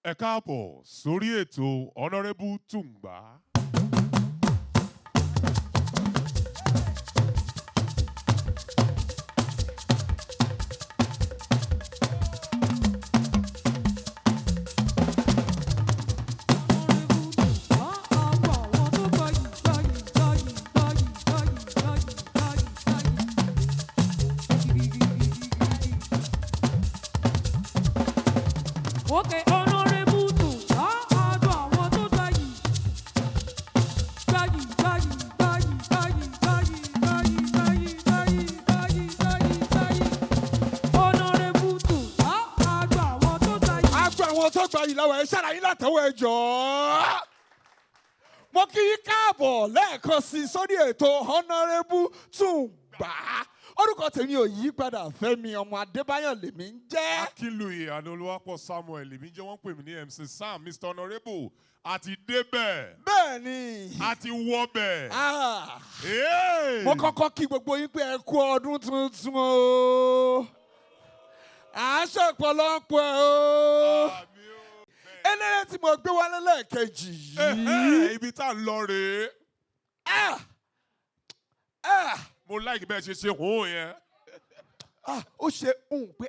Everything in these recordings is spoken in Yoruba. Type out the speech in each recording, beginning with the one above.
Ẹ káàbọ̀ sórí ètò Honourable Tungba. Okay, Honourable Tungba, àádọ́ àwọn tó gbáyì. Honourable Tungba, àádọ́ àwọn tó gbáyì. Àgbà àwọn tó gbáyì láwọn ẹ̀ ṣàlàyé látẹ̀wọ́ ẹ jọ̀ọ́. Mo kí yín káàbọ̀ lẹ́ẹ̀kan sí sórí ètò Honourable Tungba. Orúkọ tèmi ò yí padà, Fẹ́mi ọmọ Adébáyọ̀ lèmi ń jẹ́. Akínlóye Ànolúwapọ̀ Samuel èmi jẹ́ wọ́n pè mí ní MC Sam Mr Honourable àti débẹ̀. Bẹ́ẹ̀ni. Àti wọbẹ̀. Mo kọ́kọ́ kí gbogbo yín pé ẹ kú ọdún tuntun o. À ń ṣọ̀pọ̀lọpọ̀ o. Eléré tí mo gbé wálé lẹ́ẹ̀kejì yìí. Ibi tá a lọ rèé. Mo like bẹ́ẹ̀ ṣe hùn yẹn. Ó ṣe pé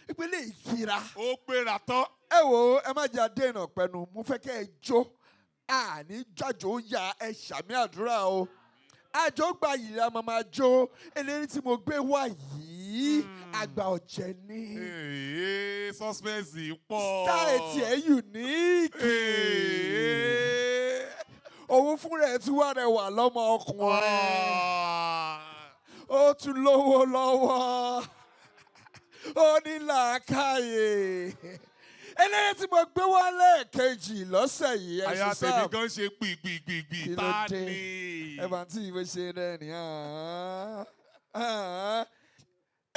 ìpínlẹ̀ ìkira. Ó gbéra tán. Ẹ wo ẹ má jẹ́ àdéhùn pẹ̀lú mo fẹ́ kẹ́ ẹ jó. Àní jájó ya ẹ ṣàmì àdúrà o. Àjọ gba yìí a máa jó. Eléré tí mo gbé wá yìí àgbà ọ̀jẹ̀ ni. Suspense pọ̀. Style tiẹ̀ unique. Òun fúnra ẹ̀ tún wà rẹwà lọ́mọ ọkùnrin. Ó tún lówó lọ́wọ́. Ó ní làákàyè. Eléyìí tí mo gbé wá lẹ́ẹ̀kejì lọ́sẹ̀ yìí. Àyà tèmi gan ṣe gbìgbìgbìgbì tá ní. Ẹ bá tí ìwé ṣe rẹ̀ ni.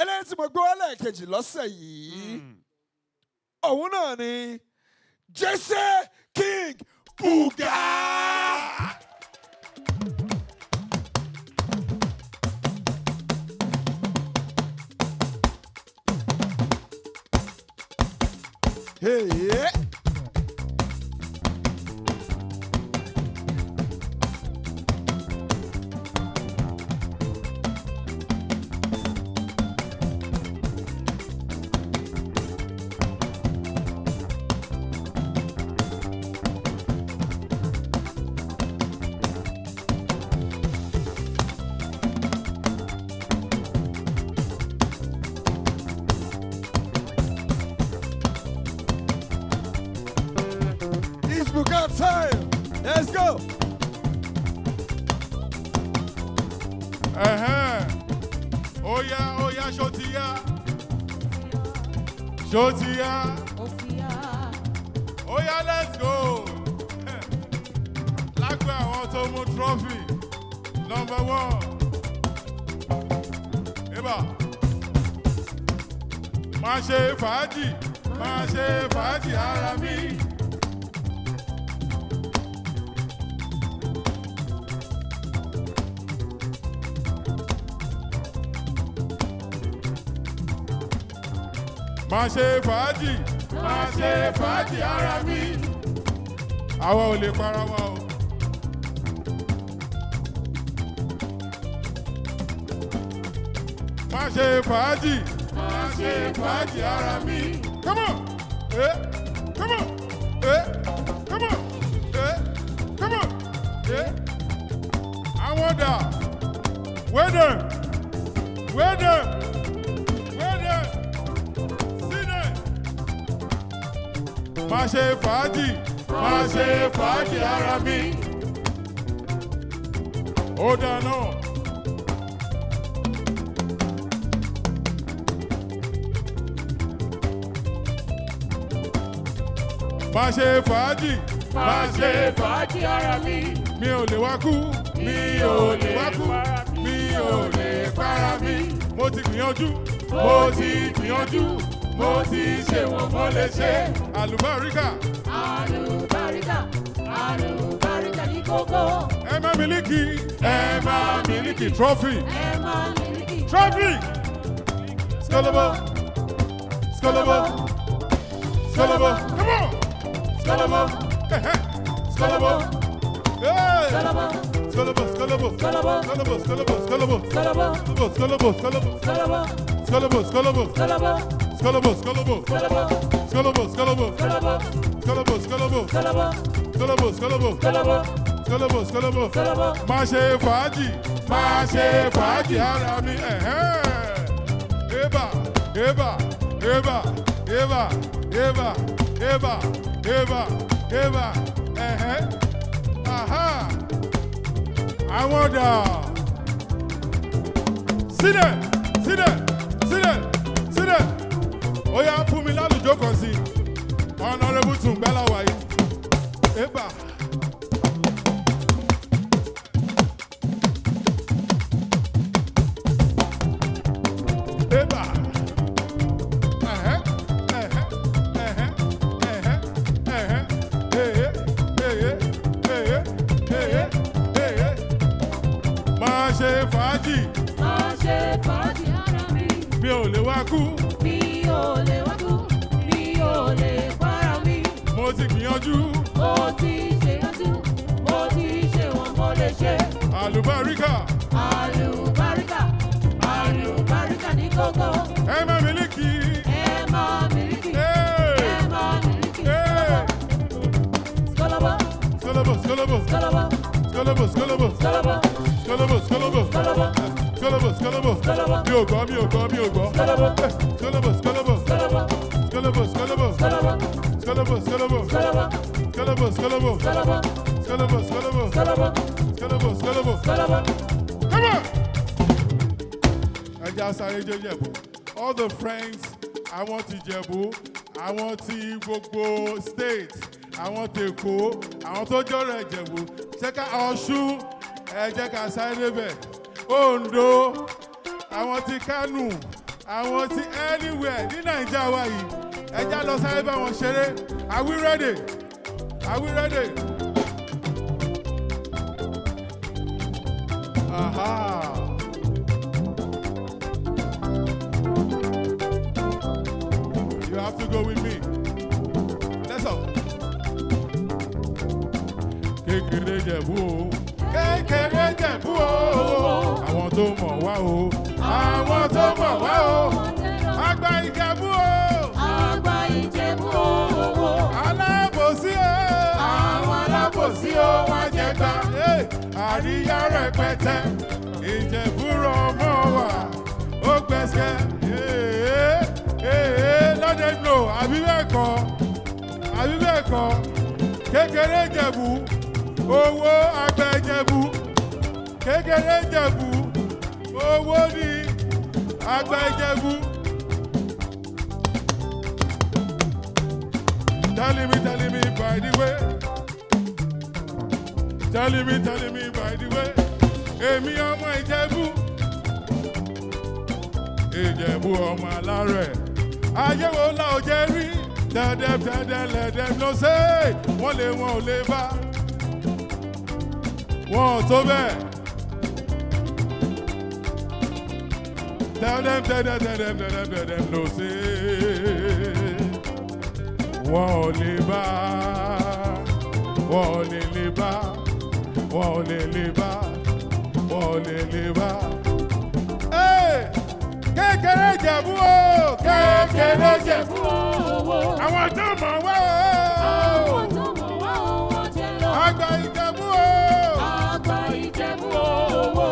Eléyìí tí mo gbé wá lẹ́ẹ̀kejì lọ́sẹ̀ yìí. Òun náà ni Jesse King Buga. Hey. Buga time. Let's go. Oya, Shotia. Shotia. Oya, let's go. Lágbé àwọn tó mú trophy. Number 1. Eba. Máa ṣe fàájì ara mi. Máa ṣe fàájì ara mi. Àwa ò lè para wa o. Máa ṣe fàájì ara mi. Come on, come on, come on, come on, àwọn dà, where them. Máa ṣe fàájì ara mi. Ó dáná. Máa ṣe fàájì ara mi. Mi ò lè wá kú. Mi ò lè para mi. Mo ti gbìyànjú. Mo ti ṣe wọ́n mo lè ṣe. Àlùbáríkà ní kókó. Ẹ má mílíkì trophy. Skolobo. Come on. Scalabo. Scalabo. Hey. Scalabo, scalabo. Scalabo, scalabo, scalabo. Scalabo, scalabo, scalabo. Scalabo, scalabo. Scalabo, scalabo. Scalabo, scalabo. Scalabo, scalabo. Scalabo, scalabo. Scalabo, scalabo. Má ṣe fàájì ara mi. Eba, eba, eba, eba, eba, eba, eba, eba. Aha. Àwọn dà. Sílẹ̀, sílẹ̀, sílẹ̀, sílẹ̀. Ó yá fún mi lálùjọ kan sí. Honourable Tungba láwa yìí. Eba. Eba. Má ṣe fàájì. Má ṣe fàájì ara mi. Mi ò lè wá kú. Mi ò lè wá kú. Mi ò lè para mi. Mo ti gbìyànjú. Mo ti ṣèyànjú. Mo ti ṣe wọ́n mo lè ṣe. Àlùbáríkà. Àlùbáríkà. Àlùbáríkà ní kókó. Ẹ má mílíkì. Ẹ máa mílíkì. Ẹ máa mílíkì. Scalabo. Scalabo, scalabo. Scalabo. Scalabo, scalabo. Scalabo. Scalabo, scalabo. Scalabo. Scalabo, scalabo. Scalabo. Mi ò gbọ́, mi ò gbọ́, mi ò gbọ́. Scalabo. Scalabo, scalabo. Scalabo. Scalabo, scalabo. Scalabo. Scalabo, scalabo. Scalabo. Scalabo, scalabo. Scalabo. Scalabo, scalabo. Scalabo. Scalabo, scalabo. Scalabo. Come on! Ẹja sáré jẹ́ Ìjẹ̀bú. All the friends, àwọn ti Ìjẹ̀bú, àwọn ti gbogbo state, àwọn tèkó, àwọn tó jọ̀rọ̀ Ìjẹ̀bú. Ṣé ká Ọ̀ṣun, ẹ jẹ́ ká sáré débẹ̀. Oǹdó, àwọn ti Kánò, àwọn ti anywhere ní Nàìjíríà wa yìí. Ẹja lọ sáré bá wọn ṣeré. Are we ready? Are we ready? Aha. You have to go with me. Let's go. Kékeré Ìjẹ̀bú o. Kékeré Ìjẹ̀bú o. Àwọn tó mọ̀ wá o. Àwọn tó mọ̀ wá o. Àgbà Ìjẹ̀bú o. Àgbà Ìjẹ̀bú o. Alábòsí o. Àwọn alábòsí o wá jẹ gbà. Àríyá rẹpẹtẹ. Ìjẹ̀bú rọ̀ mọ́ wa. Ó gbẹ̀sẹ̀. Lọ́dẹ̀ nò, àbí bẹ́ẹ̀ kọ́, àbí bẹ́ẹ̀ kọ́, kékeré Ìjẹ̀bú, owó àgbà Ìjẹ̀bú, kékeré Ìjẹ̀bú, owó ní àgbà Ìjẹ̀bú. Telling me by the way. Telling me by the way. Èmi ọmọ Ìjẹ̀bú. Ìjẹ̀bú ọmọ Alárẹ̀. Ayé wo la ò jẹ́ rí? Tẹ́dẹ́ lẹ́dẹ́ ló ṣe é. Wọ́n lé wọn ò lè bá. Wọ́n ò tó bẹ́ẹ̀. Tẹ́dẹ́ ló ṣe é. Wọ́n ò lè bá. Wọ́n ò lè bá. Wọ́n ò lè bá. Wọ́n ò lè bá. Kékeré Ìjẹ̀bú o. Kékeré Ìjẹ̀bú o. Àwọn tó mọ̀ wá o. Àwọn tó mọ̀ wá o wọ́n jẹ lọ. Àgbà Ìjẹ̀bú o. Àgbà Ìjẹ̀bú o.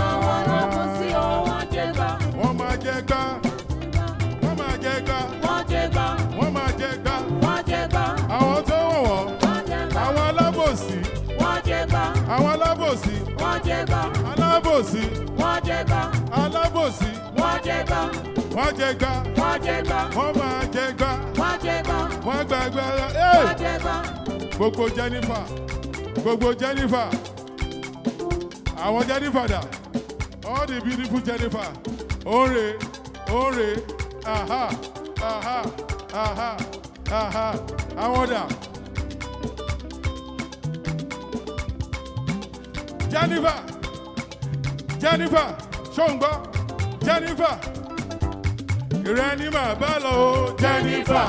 Àwọn alábòsí o wọ́n jẹ gbà. Wọ́n máa jẹ gbá. Wọ́n máa jẹ gbá. Wọ́n jẹ gbà. Wọ́n máa jẹ gbá. Wọ́n jẹ gbà. Àwọn tó wọ̀ wọ́n. Wọ́n jẹ gbà. Àwọn alábòsí. Wọ́n jẹ gbà. Àwọn alábòsí. Wọ́n jẹ gbà. Alábòsí. Wọ́n jẹ gbà. Alábòsí. Wọ́n jẹ gbà. Wọ́n jẹ gbá. Wọ́n jẹ gbà. Wọ́n máa jẹ gbá. Wọ́n jẹ gbà. Wọ́n gbàgbé ara. Wọ́n jẹ gbà. Gbogbo Jennifer. Gbogbo Jennifer. Àwọn Jennifer dà. All the beautiful Jennifer. Ore. Ore. Aha. Aha. Aha. Aha. Àwọn dà. Jennifer. Jennifer. Ṣóǹgbọ́. Jennifer. Ìrẹ́ ni màá bá lọ o. Jennifer.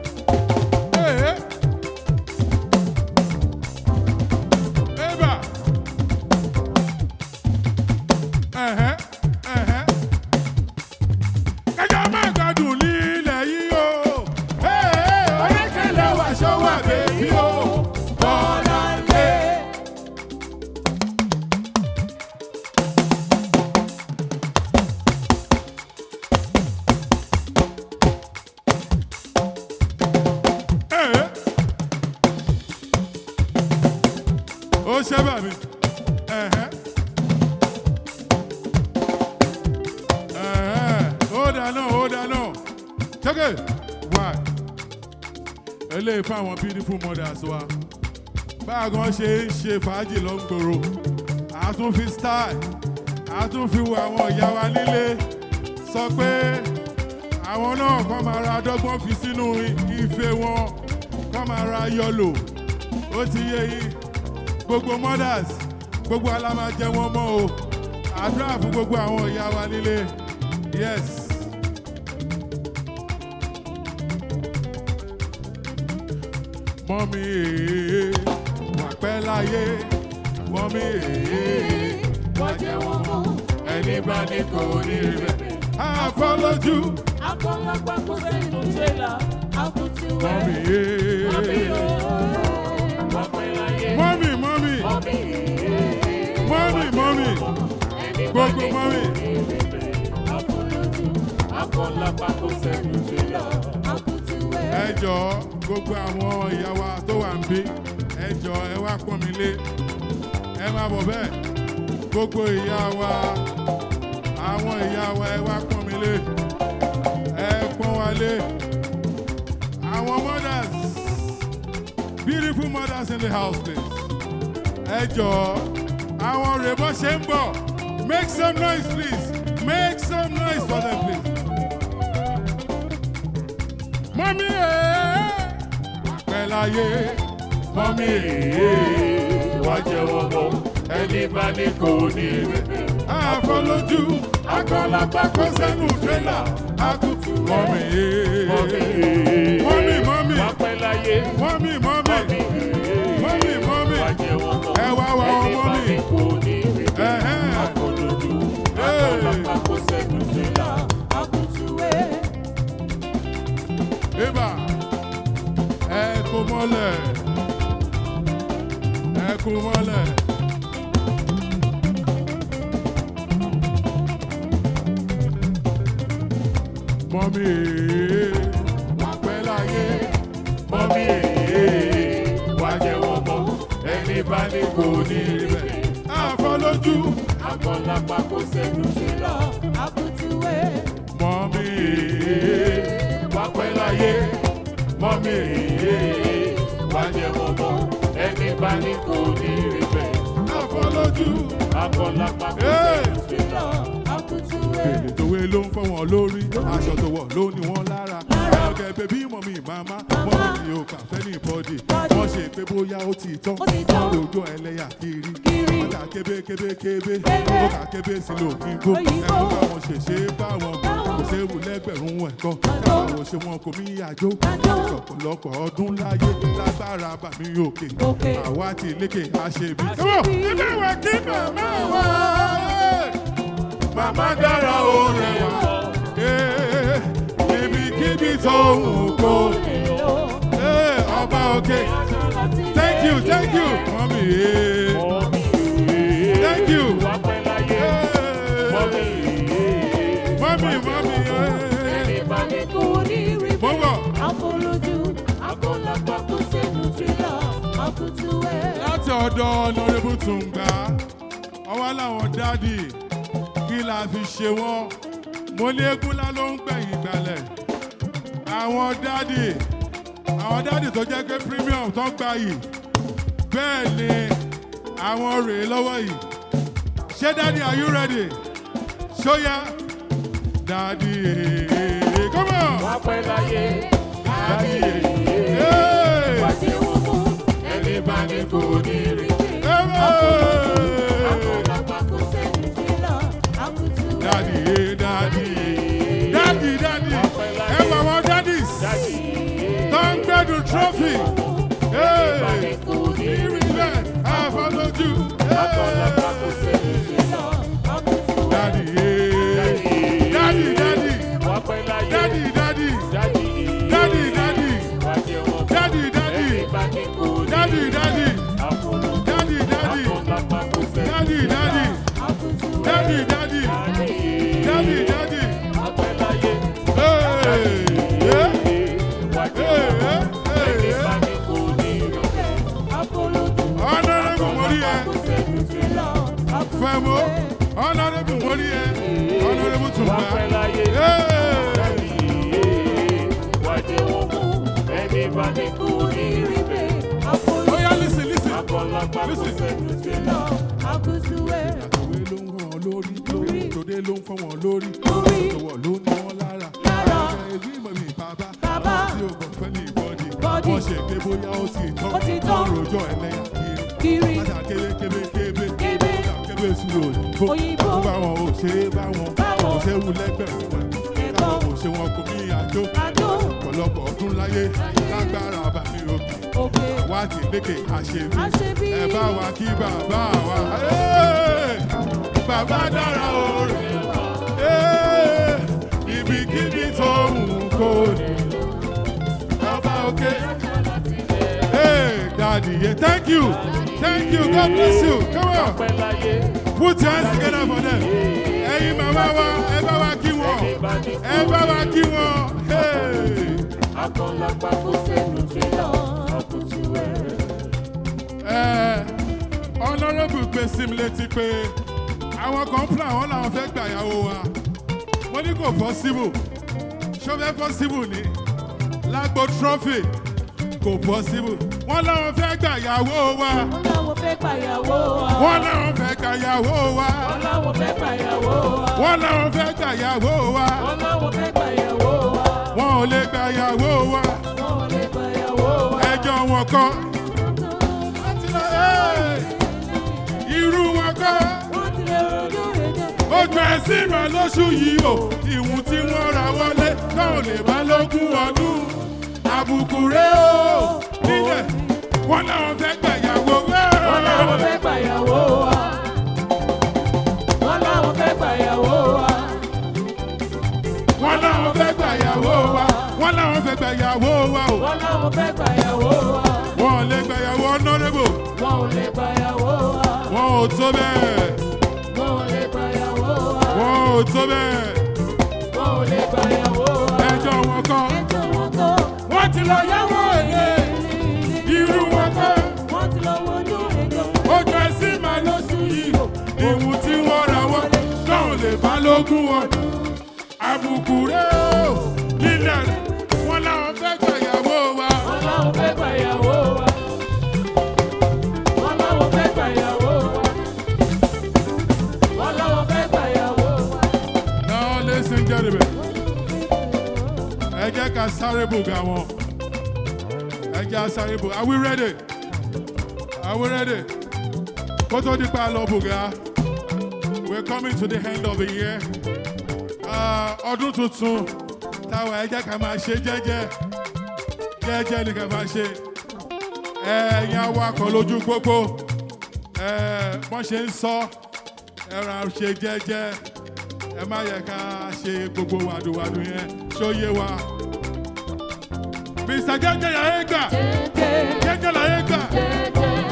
ṣe bàmí. Ó dáná. Check it. Why? Eléyìí fún àwọn beautiful mothers wa. Báàgán ṣe ń ṣe fàájì lọ ń gbòòrò. A tún fi style. A tún fi wo àwọn ìyá wa nílé. Sọ pé àwọn náà kọ́ máa ra dọ́gbọ́n fi sínú ife wọn. Kọ́ máa ra yọlò. Ó ti yé yín. Gbogbo mothers. Gbogbo alámàjẹ wọn mọ́ o. Àdúrà fún gbogbo àwọn ìyá wa nílé. Yes. Mọ́mí wà pẹ́ láyé. Mọ́mí wà jẹ́ wọn mọ́. ẹni bá ní kò ní rẹ̀. Àfọlójú. Akọ́lápá kò sẹ́nu tẹ́lá. Àkùtì wẹ̀. Mọ́mí wà pẹ́ láyé. Mọ́mí. Gbogbo mọ́mí. Akọ́lápá kò sẹ́nu tẹ́lá. Àkùtì wẹ̀. Ẹ jọ̀ọ́ gbogbo àwọn ìyá wa tó wà ń bí. Ẹ jọ̀ọ́ ẹ wá pọ́n mi lé. Ẹ máa bọ̀ bẹ́ẹ̀. Gbogbo ìyá wa. Àwọn ìyá wa ẹ wá pọ́n mi lé. Ẹ pọ́n wa lé. Àwọn mothers. Beautiful mothers in the house, please. Ẹ jọ̀ọ́ àwọn rèébọ̀ ṣe ń bọ̀. Make some noise, please. Make some noise for them, please. Mọ́mí pẹ̀láyé. Mọ́mí wá jẹ́ wọ́n mọ́. Ẹni bá ní kò ní rẹ̀. Àfọlójú. Akọ́lápá kó sẹ́nu tírélà. Àkùtù mọ́mí. Mọ́mí. Wà pẹ́ láyé. Mọ́mí. Wà jẹ́ wọn mọ́. Ẹ wá wá Ẹni ọmọ bá mi. ní kò ní rẹ̀. Àfọlójú. Akọ́lápá kó sẹ́nu tẹ́lá. Àkùtì wẹ̀. Eba, ẹ kó mọ́lẹ̀. Mọ́mí wà pẹ́ láyé. Mọ́mí wà jẹ́ wọ́n mọ́. Ẹni bá ní kò ní rẹ̀. Àfọlójú. Akọ́lápá kò sẹ́nu tẹ́lá. Àkùtì wẹ̀. Mọ́mí wà pẹ́ láyé. Mọ́mí wà jẹ́ wọn mọ́. Ẹni bá ní kò ní rí bẹ́ẹ̀. àfọlójú. Akọ́lápá kò sẹ́nu tẹ́lá. Àkùtì wẹ̀. Èdè tòwe ló ń fọ́ wọn lórí. Aṣọ tó wọ̀ ló ní wọn lára. Ẹ̀rọ̀kẹ́ bèbí mọ̀mí màmá. Wọ́n ní o kà fẹ́ ní bọ́dì. Wọ́n ṣe pé bóyá ó ti tán. Ó ti tán. Wọ́n lójó ẹlẹ́yà kiri. Kiri. Wọ́n kà kébé. Kébé. Ó kà kébé sí lòkìngbó. Òyìnbó. Ẹ̀kọ́ bá wọn ṣèṣe bá wọn gbọ́. Kò séwu lẹ́gbẹ̀rún ẹ̀kọ́. Káwọn ṣe wọn kò mí àjò. Ọ̀pọ̀lọpọ̀ ọdún láyé lágbára bàmí òkè. Òkè. Àwa ti lékè àṣebí. Àṣebí. Ilé ìwé kí màmá wá. Màmá dára ó rẹwà. Ibikíbi tó wù kó. Ọba òkè. Thank you. Mọ́mí. Thank you. Wà pẹ́ láyé. Mọ́mí. Ẹni bá ní kò ní rí Mo bẹ́ẹ̀. bọ̀. Àfọlójú. Akọ́lápá kò sẹ́nu tẹ́lá. Àkùtì wẹ̀. Láti ọ̀dọ̀ Honourable Tungba, ọwọ́ làwọn dádì kí la fi ṣe wọ́n. Mo ní Egúnlá ló ń gbẹ̀yìn ìgbàlẹ̀. Àwọn dádì tó jẹ́ pé premium tó gbà yìí. Bẹ́ẹ̀ ni àwọn rèé lọ́wọ́ yìí. Ṣé dádì, are you ready? Ṣóyá. Dádì, come on. Wà pẹ́ láyé. Dádì, Wà jẹ́ wọn mọ́. Ẹni bá ní kò ní rí bẹ́ẹ̀. Akọ́lápá kò sẹ́nu tẹ́lá. Àkùtì wẹ̀. Daddy. Ẹ wà wọ́n daddies. Tó ń gbẹ́dùn trophy. Bá ní kò ní rí bẹ́ẹ̀. Àfọlójú. Akọ́lápá kò sẹ́nu tẹ́lá. Àkùtì wẹ̀. Daddy. Wà pẹ́ láyé. Daddy. Wà jẹ́ wọn mọ́. Daddy. Ẹni bá ní kò ní Daddy. Àfọlójú. Daddy. Akọ́lápá kò sẹ́nu tẹ́lá. Àkùtì wẹ̀. Daddy. Wà pẹ́ láyé. Hey. Wà jẹ́ wọn mọ́. Ẹni bá ní mo. Honourable Mori Honourable Tungba. Oh yeah, listen. Today ló ń fọ́ wọn lórí. Ìwọ̀ ló ní wọn lára. Ẹbí mọ̀ mi bàbá. Tí o kò fẹ́ ní ìbọ̀dì. Wọ́n ṣe pé bóyá ó ti tán. Wọ́n rojọ́ ẹlẹ́yà kiri. Bàtà kébé. Bàtà kébé sùúrù òyìnbó. Ó bá wọn ò ṣe é bá wọn. Kò séwu lẹ́gbẹ̀rún wọn. Káwọn kò ṣe wọn kò ní àjò. Ọ̀pọ̀lọpọ̀ ọdún láyé. Lágbára bàmí òkè. Àwa ti lékè àṣebí. Ẹ bá wa kí bàbá wa. Bàbá dára oore. Ibikíbi tó wù kó ní. Bàbá òkè. Daddy, yeah, thank you. God bless you. Come on. Put your hands together for them. Ẹ̀yin màmá wa, ẹ bá wa kí wọn. Honourable gbé sí mi létí pé àwọn kan plan wọn làwọn fẹ́ gbà yàwó wa. Mo ní kò possible. Ṣó fẹ́ possible ni? Lágbo trophy kò possible. Wọ́n làwọn fẹ́ gbà yàwó wa. Wọ́n làwọn fẹ́ gbà yàwó wa. Wọ́n ò lè gbà yàwó wa. Ẹjọ́ wọn kọ́. Irú wọn kọ́. Ojú ẹ̀sìn rẹ̀ lóṣù yìí o. Ìwọ̀n tí wọ́n ra wọlé náà lè bá lógún ọdún. Àbùkù rẹ̀ o. Nílẹ̀ wọ́n làwọn fẹ́ gbà yàwó wa. Wọ́n làwọn fẹ́ gbà yàwó wa. Wọ́n làwọn fẹ́ gbà yàwó wa. Wọ́n làwọn fẹ́ gbà yàwó wa. Wọ́n làwọn fẹ́ gbà yàwó wa o. Wọ́n làwọn fẹ́ gbà yàwó wa. Wọ́n ò lè gbà yàwó Honourable. Wọ́n ò lè gbà yàwó wa. Wọ́n ò tó bẹ́ẹ̀. Wọ́n ò lè gbà yàwó wa. Wọ́n ò tó bẹ́ẹ̀. Wọ́n ò lè gbà yàwó wa. Ẹjọ́ wọn kọ́. Wọ́n ti lọ yàwó èlé. Irú wọn kọ́. Wọ́n ti lọ wọnú èdè. Ojú ẹ̀sìn máa lóṣù yìí. Ìwọ̀n tí wọ́n ra wọ́n náà lè bá lógún ọdún. Àbùkù rẹ̀ o. Lílẹ̀ rẹ̀. Wọ́n láwọn fẹ́ gbà yàwó wa. Wọ́n láwọn fẹ́ gbà yàwó wa. Wọ́n láwọn fẹ́ gbà yàwó wa. Wọ́n láwọn fẹ́ gbà yàwó wa. Now listen gentlemen. Ẹ jẹ́ ká sáré bùgà wọn. Are we ready? Kótó dípa lọ bùgà. We're coming to the end of the year. Ọdún tuntun táwa ẹ jẹ́ ká máa ṣe jẹ́jẹ́ ni ká máa ṣe. Ẹ̀yin awakọ̀ lójú pópó. Wọ́n ṣe ń sọ ẹ̀rọ ṣe jẹ́jẹ́. Ẹ má yẹ ká ṣe gbogbo wàdùwàdù yẹn. Ṣó yé wa? Mr. Jẹ́jẹ́ Yahega. Jẹ́jẹ́ Yahega.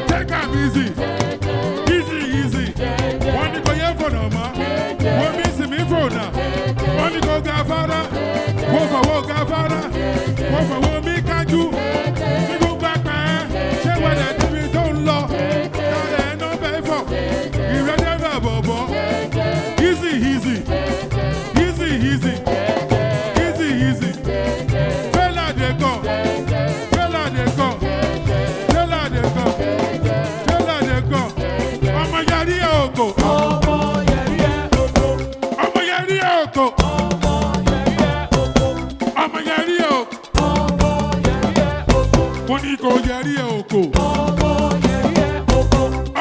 Take am easy. Easy. Wọ́n ní kò yẹ fọ̀nà mọ́. Wọ́n mí sì mí fọ̀nà. Wọ́n ní kò ga fara. Wọ́n fọwọ́ ga fara. Wọ́n fọwọ́ mí kájú. Ní gbogbo àpá ẹ̀. Ṣé wẹ̀lẹ̀ níbi tó ń lọ? Kálẹ̀ ẹ̀ náà bẹ́ẹ̀ fọ̀. Ìrẹ́jẹ́ bẹ̀ bọ̀bọ̀. Easy. Trailer dey come. Ọmọ yẹrí oko. Mo ní kò yẹrí oko.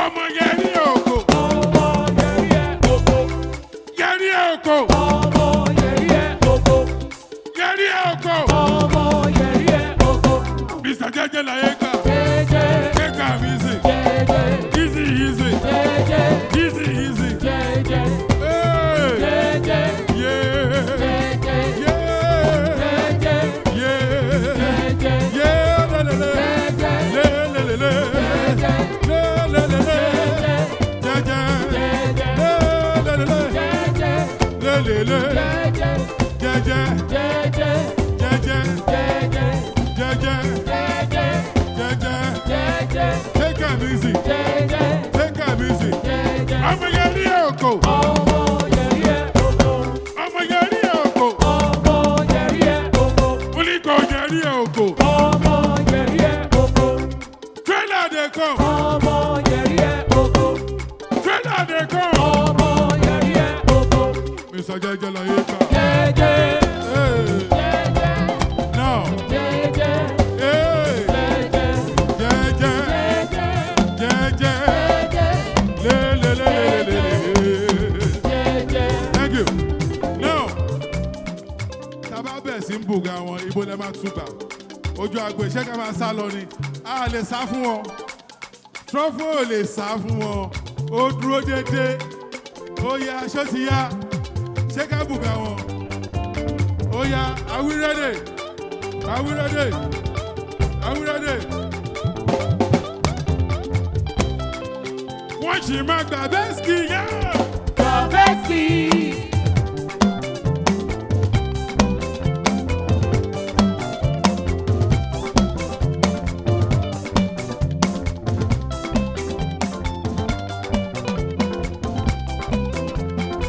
Ọmọ yẹrí oko. Yẹrí oko. Mr. Jẹ́jẹ́ Yahega. Take am easy. Easy. Take am easy. I'm a jẹ́jẹ́ lọ yé ká. Jẹ́jẹ́. Hey. Jẹ́jẹ́. Now. Jẹ́jẹ́. Hey. Jẹ́jẹ́. Jẹ́jẹ́. Jẹ́jẹ́. Jẹ́jẹ́. Thank you. Now, tábà bẹ̀ sí ń bùgà wọn, ibo lẹ máa túbà. Ojú àgbo iṣẹ́ ká máa sá lọ ni. A lè sá fún wọn. Trọ́fù ò lè sá fún wọn. Ó dúró dédé. Ó yá aṣọ ti yá. Ṣé ká bùgà wọn? Ó yá, are we ready? Are we ready? Are we ready? Wọ́n ṣì máa gbà bẹ́ẹ̀sì yá. Bẹ́ẹ̀sì.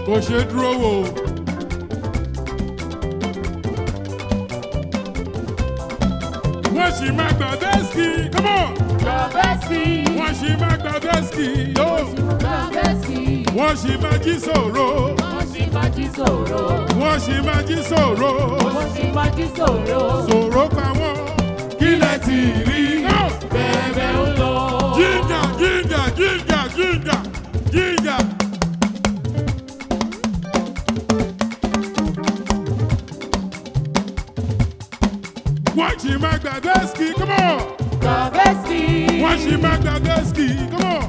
Kò ṣe dúró wò. Wọ́n ṣì máa gbà bẹ́ẹ̀sì. Come on. Bẹ́ẹ̀sì. Wọ́n ṣì máa gbà bẹ́ẹ̀sì. Bẹ́ẹ̀sì. Wọ́n ṣì máa jí sòro. Wọ́n ṣì máa jí sòro. Wọ́n ṣì máa jí sòro. Wọ́n ṣì máa jí sòro. Sòro pa wọ́n. Kílẹ̀ tì rí. Bẹ́ẹ̀ ń lọ. Jíjà jíjà jíjà jíjà jíjà. Wọ́n ṣì máa gbà bẹ́ẹ̀sì. Come on. Bẹ́ẹ̀sì. Wọ́n ṣì máa gbà bẹ́ẹ̀sì. Come on.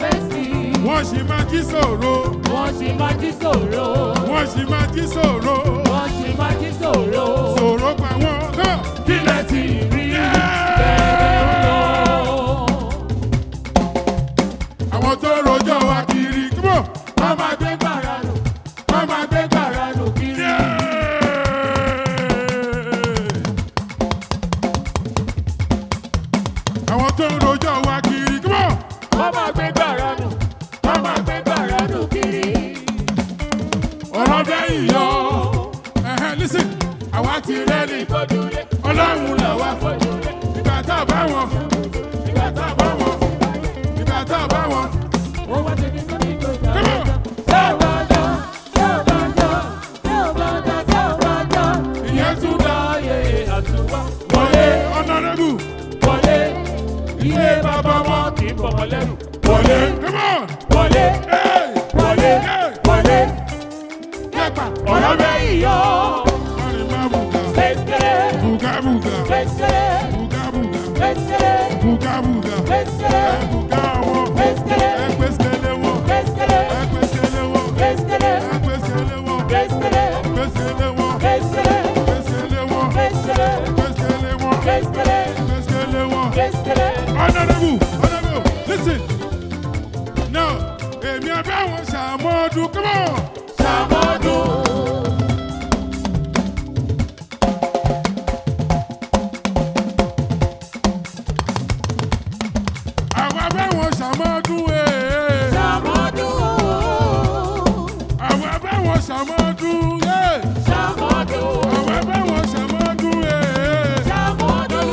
Bẹ́ẹ̀sì. Wọ́n ṣì máa jí sòro. Wọ́n ṣì máa jí sòro. Wọ́n ṣì máa jí sòro. Wọ́n ṣì máa jí sòro. Sòro pa wọ́n. Come on. Kílẹ̀ tì rí. Bẹ́ẹ̀ ń lọ. Àwọn tó rojọ́ wa kiri. Come on. Wọ́n máa gbé gbàrà nù. Wọ́n máa gbé gbàrà nù kiri. Àwọn tó ń rojọ́ wa kiri. Come on. Wọ́n máa gbé gbàrà nù. Wọ́n máa gbé gbàrà nù kiri. Ọ̀rọ̀ bẹ́yìn yọ. Listen. Àwa ti rẹ́ni. Ìfọ̀dúlé. Ọlọ́run là wá. Ìfọ̀dúlé. Ìgbà tá a bá wọn. Ìgbà tá a bá wọn. Ìgbà tá a bá wọn. Ó wá ti ní kó ní kó jà. Come on. Sábàjọ́, sábàjọ́, sábàjọ́, sábàjọ́. Ìyẹn tún dá. Láyé àtúwá. Wọlé Honourable. Wọlé. Ilé bàbá wọn kì í bọ̀mọ̀ lẹ́rù. Wọlé. Come on. Wọlé. Hey. Wọlé. Hey. Wọlé. Kẹ́pà. Ọ̀rọ̀ bẹ́yìn yọ. Ọ̀rìn máa bùgà. Fẹ́sẹ̀rẹ̀. Bùgà bùgà. Fẹ́sẹ̀rẹ̀. Bùgà bùgà. Fẹ́sẹ̀rẹ̀. Bùgà bùgà. Fẹ́sẹ̀rẹ̀. Bùgà wọn. Fẹ́sẹ̀rẹ̀. Ẹgbẹ́sẹ̀lẹ̀ wọn. Fẹ́sẹ̀rẹ̀. Ẹgbẹ́sẹ̀lẹ̀ wọn. Fẹ́sẹ̀rẹ̀. Ẹgbẹ́sẹ̀lẹ̀ wọn. Fẹ́sẹ̀rẹ̀. Ẹgbẹ́sẹ̀lẹ̀ wọn. Fẹ́sẹ̀rẹ̀. Ẹgbẹ́sẹ̀lẹ̀ wọn. Fẹ́sẹ̀rẹ̀. Ẹgbẹ́sẹ̀lẹ̀ wọn. Fẹ́sẹ̀rẹ̀. Ẹgbẹ́sẹ̀lẹ̀ wọn. Fẹ́sẹ̀rẹ̀. Honourable, Honourable, listen. Now, èmi abẹ́ àwọn ṣàmọ́dún, come on. Ṣàmọ́dún. Àwọn abẹ́ àwọn ṣàmọ́dún, Ṣàmọ́dún. Àwọn abẹ́ àwọn ṣàmọ́dún, Ṣàmọ́dún. Àwọn abẹ́ àwọn ṣàmọ́dún, Ṣàmọ́dún.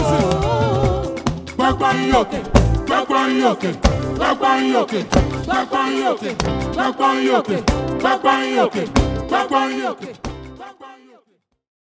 Gbọ́gbọ́n yín òkè, gbọ́gbọ́n yín òkè, gbọ́gbọ́n yín òkè, gbọ́gbọ́n yín òkè, gbọ́gbọ́n yín òkè, gbọ́gbọ́n yín òkè, gbọ́gbọ́n yín òkè.